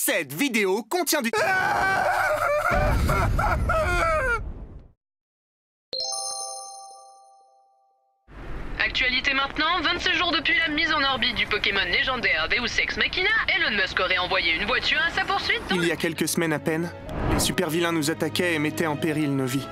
Cette vidéo contient du... Actualité maintenant, 26 jours depuis la mise en orbite du Pokémon légendaire Deus Ex Machina, Elon Musk aurait envoyé une voiture à sa poursuite. Il y a quelques semaines à peine, les super-vilains nous attaquaient et mettaient en péril nos vies.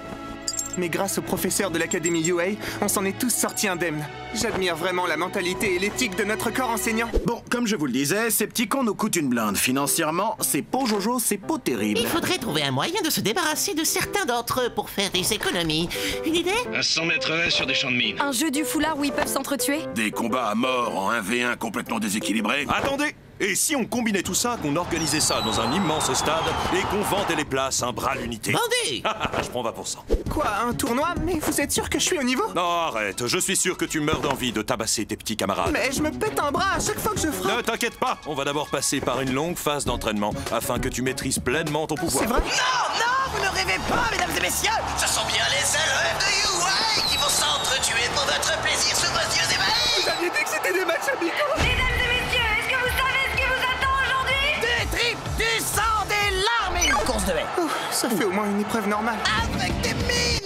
Mais grâce au professeur de l'Académie UA, on s'en est tous sortis indemnes. J'admire vraiment la mentalité et l'éthique de notre corps enseignant. Bon, comme je vous le disais, ces petits cons nous coûtent une blinde. Financièrement, c'est pas Jojo, c'est pas terrible. Il faudrait trouver un moyen de se débarrasser de certains d'entre eux pour faire des économies. Une idée? À 100 mètres sur des champs de mines. Un jeu du foulard où ils peuvent s'entretuer? Des combats à mort en 1v1 complètement déséquilibrés. Attendez! Et si on combinait tout ça, qu'on organisait ça dans un immense stade et qu'on vendait les places un bras l'unité? Vendez! Je prends 20%. Quoi, un tournoi? Mais vous êtes sûr que je suis au niveau? Non, arrête, je suis sûr que tu meurs d'envie de tabasser tes petits camarades. Mais je me pète un bras à chaque fois que je frappe. Ne t'inquiète pas, on va d'abord passer par une longue phase d'entraînement afin que tu maîtrises pleinement ton pouvoir. C'est vrai? Non, vous ne rêvez pas, mesdames et messieurs! Ce sont bien les élèves de UA qui vont s'entretuer pour votre plaisir sous vos yeux ébahis! Vous aviez dit que c'était des matchs amicaux. Mesdames et messieurs, est-ce que vous savez ce qui vous attend aujourd'hui? Des tripes, du sang, des larmes et une course de haie! Oh, ça fait au moins une épreuve normale. Avec des mines!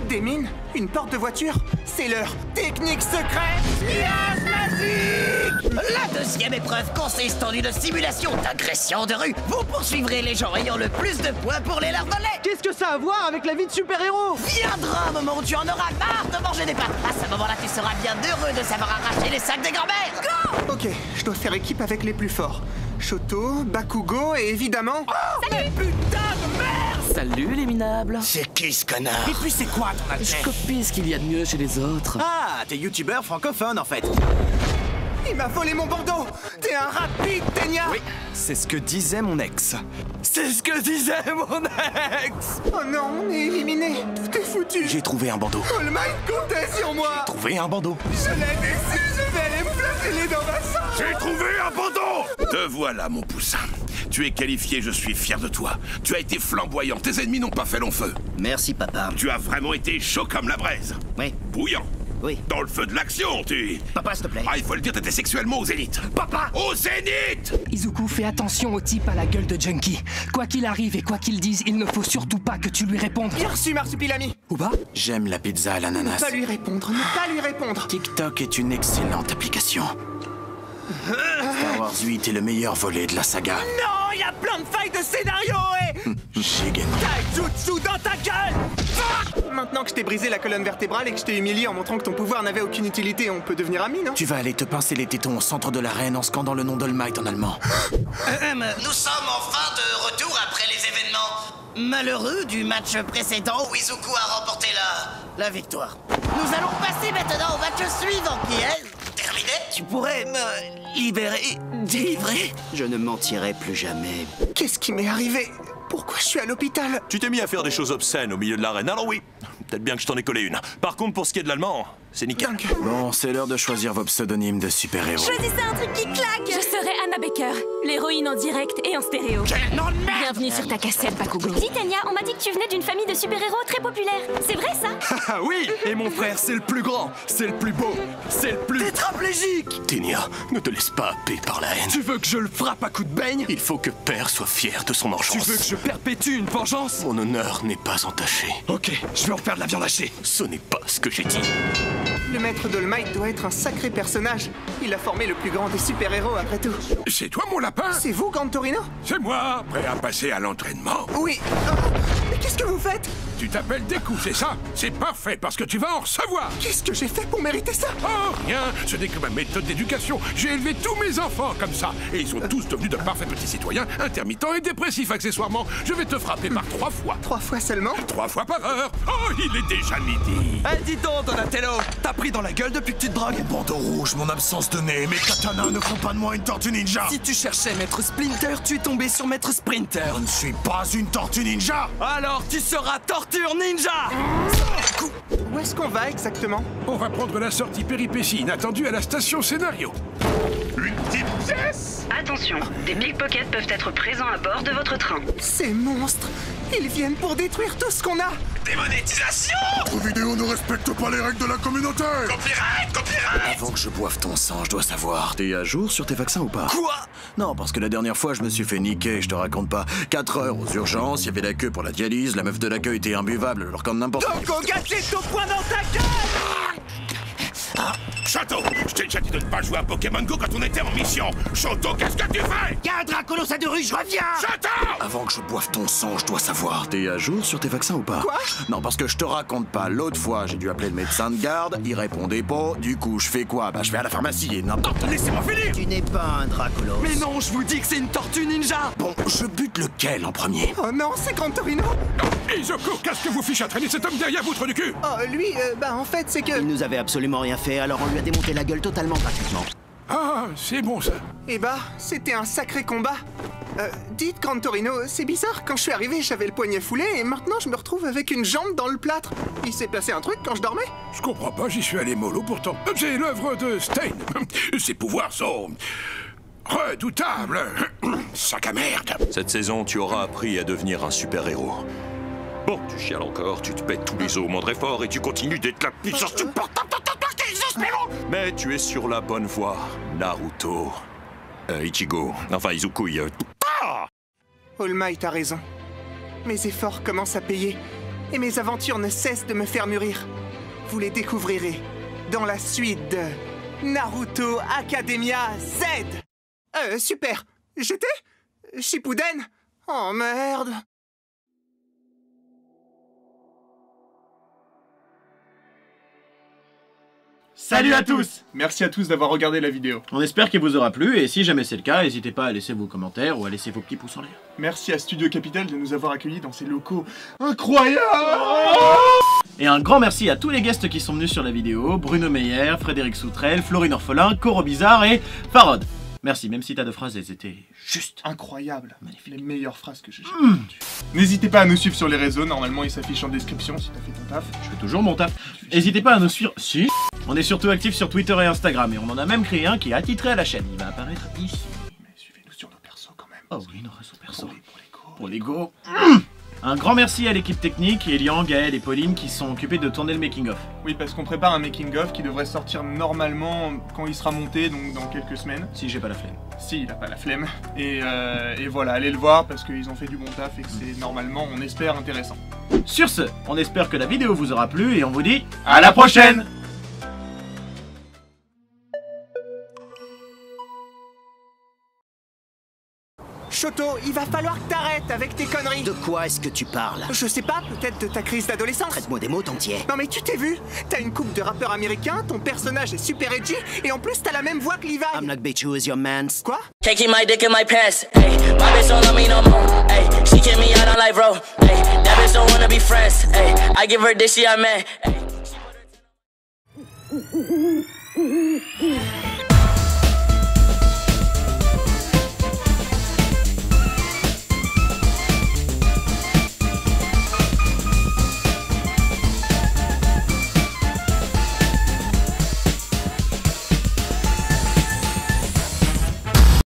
Des mines? Une porte de voiture? C'est leur technique secrète! Piège magique! La deuxième épreuve consiste en une simulation d'agression de rue. Vous poursuivrez les gens ayant le plus de points pour les leur voler. Qu'est-ce que ça a à voir avec la vie de super-héros? Viendra un moment où tu en auras marre de manger des pâtes. À ce moment-là, tu seras bien heureux de savoir arracher les sacs des grands-mères. Go! Ok, je dois faire équipe avec les plus forts. Shoto, Bakugo et évidemment... Salut! Putain de merde! Salut les minables! C'est qui ce connard? Et puis c'est quoi ton Je copie ce qu'il y a de mieux chez les autres. Ah, t'es youtubeur francophone en fait. Il m'a volé mon bandeau! T'es un rapide, Tenya! Oui, c'est ce que disait mon ex. C'est ce que disait mon ex! Oh non, on est éliminé! Tout est foutu! J'ai trouvé un bandeau. All Might comptait sur moi! Trouvé un bandeau. Je l'ai déçu, je vais aller me flageller dans ma chambre! J'ai trouvé un bandeau! Te voilà, mon poussin. Tu es qualifié, je suis fier de toi. Tu as été flamboyant, tes ennemis n'ont pas fait long feu. Merci papa. Tu as vraiment été chaud comme la braise. Oui. Bouillant. Oui. Dans le feu de l'action, tu... Papa, s'il te plaît. Ah, il faut le dire, t'étais sexuellement au zénith. Papa! Au zénith! Izuku, fais attention au type à la gueule de junkie. Quoi qu'il arrive et quoi qu'il dise, il ne faut surtout pas que tu lui répondes. Bien reçu, Marsupilami! Ouba? J'aime la pizza à l'ananas. Ne pas lui répondre, ne pas lui répondre! TikTok est une excellente application. Star Wars 8 est le meilleur volet de la saga. Non, il y a plein de failles de scénario et... J'ai gagné. Taijutsu dans ta gueule! Fuck! Maintenant que je t'ai brisé la colonne vertébrale et que je t'ai humilié en montrant que ton pouvoir n'avait aucune utilité, on peut devenir amis, non? Tu vas aller te pincer les tétons au centre de l'arène en scandant le nom d'All Might en allemand. Nous sommes enfin de retour après les événements malheureux du match précédent où Izuku a remporté la victoire. Nous allons passer maintenant au match suivant qui est... terminé. Tu pourrais me libérer, délivrer? Je ne mentirai plus jamais. Qu'est-ce qui m'est arrivé? Pourquoi je suis à l'hôpital? Tu t'es mis à faire des choses obscènes au milieu de l'arène, alors oui, peut-être bien que je t'en ai collé une. Par contre, pour ce qui est de l'allemand, c'est nickel. Dingue. Bon, c'est l'heure de choisir vos pseudonymes de super-héros. Choisissez un truc qui claque! Je serai Anna Baker, l'héroïne en direct et en stéréo. Quel nom de merde! Bienvenue sur ta cassette, Bakugo. Dis Tanya, on m'a dit que tu venais d'une famille de super-héros très populaire. C'est vrai ça? Ah oui! Et mon frère, c'est le plus grand, c'est le plus beau, c'est le plus... Tétraplégique! Ténia, ne te laisse pas happer par la haine. Tu veux que je le frappe à coups de beigne? Il faut que Père soit fier de son Tu enchance. veux que je perpétue une vengeance? Mon honneur n'est pas entaché. Ok, je vais en faire de la viande hachée. Ce n'est pas ce que j'ai dit. Le maître d'All Might doit être un sacré personnage. Il a formé le plus grand des super-héros après tout. C'est toi, mon lapin? C'est vous, Gantorino? C'est moi, prêt à passer à l'entraînement. Oui. Oh, mais qu'est-ce que vous faites? Tu t'appelles des coups, c'est ça? C'est parfait, parce que tu vas en recevoir. Qu'est-ce que j'ai fait pour mériter ça? Oh, rien, ce n'est que ma méthode d'éducation. J'ai élevé tous mes enfants comme ça. Et ils sont tous devenus de parfaits petits citoyens, intermittents et dépressifs accessoirement. Je vais te frapper par 3 fois. 3 fois seulement? 3 fois par heure. Oh, il est déjà midi. Eh, dis donc, Donatello, t'as pris dans la gueule depuis que tu te drogues? Bandeau rouge, mon absence de nez, mes katanas ne font pas de moi une tortue ninja. Si tu cherchais Maître Splinter, tu es tombé sur Maître Sprinter. Je ne suis pas une tortue ninja. Alors tu seras Torture Ninja! Où est-ce qu'on va exactement? On va prendre la sortie péripétie inattendue à la station scénario. Une petite pièce! Attention, des pickpockets peuvent être présents à bord de votre train. Ces monstres, ils viennent pour détruire tout ce qu'on a! Démonétisation! Vos vidéos ne respectent pas les règles de la communauté. Copyright! Avant que je boive ton sang, je dois savoir, t'es à jour sur tes vaccins ou pas? Quoi? Non, parce que la dernière fois, je me suis fait niquer, je te raconte pas. 4 heures aux urgences, il y avait la queue pour la dialyse, la meuf de l'accueil était imbuvable, alors quand n'importe... Go gadget au point dans ta gueule! Château, je t'ai déjà dit de ne pas jouer à Pokémon Go quand on était en mission. Château, qu'est-ce que tu fais? Y'a un Dracolos de rue, je reviens! Château! Avant que je boive ton sang, je dois savoir, t'es à jour sur tes vaccins ou pas? Quoi? Non, parce que je te raconte pas, l'autre fois, j'ai dû appeler le médecin de garde, il répondait pas, du coup, je fais quoi? Bah, je vais à la pharmacie et n'importe... Laissez-moi finir! Tu n'es pas un Dracolos. Mais non, je vous dis que c'est une tortue ninja. Bon, je bute lequel en premier? Oh non, c'est Gran Torino! Izuku, qu'est-ce que vous fichez à traîner cet homme derrière vous, trou du cul? Oh, lui, en fait, c'est que... Il nous avait absolument rien fait, alors on lui a démonté la gueule totalement gratuitement. Ah, c'est bon ça. Eh bah, c'était un sacré combat. Dites, Gran Torino, c'est bizarre, quand je suis arrivé, j'avais le poignet foulé, et maintenant je me retrouve avec une jambe dans le plâtre. Il s'est passé un truc quand je dormais? Je comprends pas, j'y suis allé mollo pourtant. C'est l'œuvre de Stein. Ses pouvoirs sont... redoutables. Sac à merde. Cette saison, tu auras appris à devenir un super-héros. Bon, tu chiales encore, tu te pètes tous les os au moindre effort et tu continues d'être la puissance supportable de ta mais tu es sur la bonne voie, Naruto. Ichigo, enfin Izukui. All Might a raison. Mes efforts commencent à payer, et mes aventures ne cessent de me faire mûrir. Vous les découvrirez dans la suite de Naruto Academia Z. Super. J'étais Shippuden? Oh merde. Salut à tous! Merci à tous d'avoir regardé la vidéo. On espère qu'elle vous aura plu, et si jamais c'est le cas, n'hésitez pas à laisser vos commentaires ou à laisser vos petits pouces en l'air. Merci à Studio Capital de nous avoir accueillis dans ces locaux incroyables! Et un grand merci à tous les guests qui sont venus sur la vidéo, Bruno Meyer, Frédéric Soutrel, Florine Orphelin, Coro Bizarre et Farod. Merci, même si tas de phrases, elles étaient juste incroyables. Magnifique. Les meilleures phrases que j'ai jamais entendues. N'hésitez pas à nous suivre sur les réseaux, normalement ils s'affichent en description si t'as fait ton taf. Je fais toujours mon taf. N'hésitez pas à nous suivre. Si. On est surtout actifs sur Twitter et Instagram, et on en a même créé un qui est attitré à la chaîne. Il va apparaître ici. Mais suivez-nous sur nos persos quand même. Oh oui, nos réseaux perso. Pour les go. Un grand merci à l'équipe technique, Elian, Gaël et Pauline qui sont occupés de tourner le making-of. Oui, parce qu'on prépare un making-of qui devrait sortir normalement quand il sera monté, donc dans quelques semaines. Si j'ai pas la flemme. Si, il a pas la flemme. Et voilà, allez le voir parce qu'ils ont fait du bon taf et que c'est normalement, on espère, intéressant. Sur ce, on espère que la vidéo vous aura plu et on vous dit à la prochaine! Shoto, il va falloir que t'arrêtes avec tes conneries. De quoi est-ce que tu parles? Je sais pas, peut-être de ta crise d'adolescence. Traite-moi des mots entiers. Non mais tu t'es vu? T'as une coupe de rappeur américain, ton personnage est super edgy, et en plus t'as la même voix que Levi. I'm like bitch, who is your man's? Quoi? Can't keep my dick in my pants. Ay, my bitch don't love me no more. Ay, she kick me out on live road. Ay, that bitch don't wanna be friends. Ay, I give her this, she a man. Ay.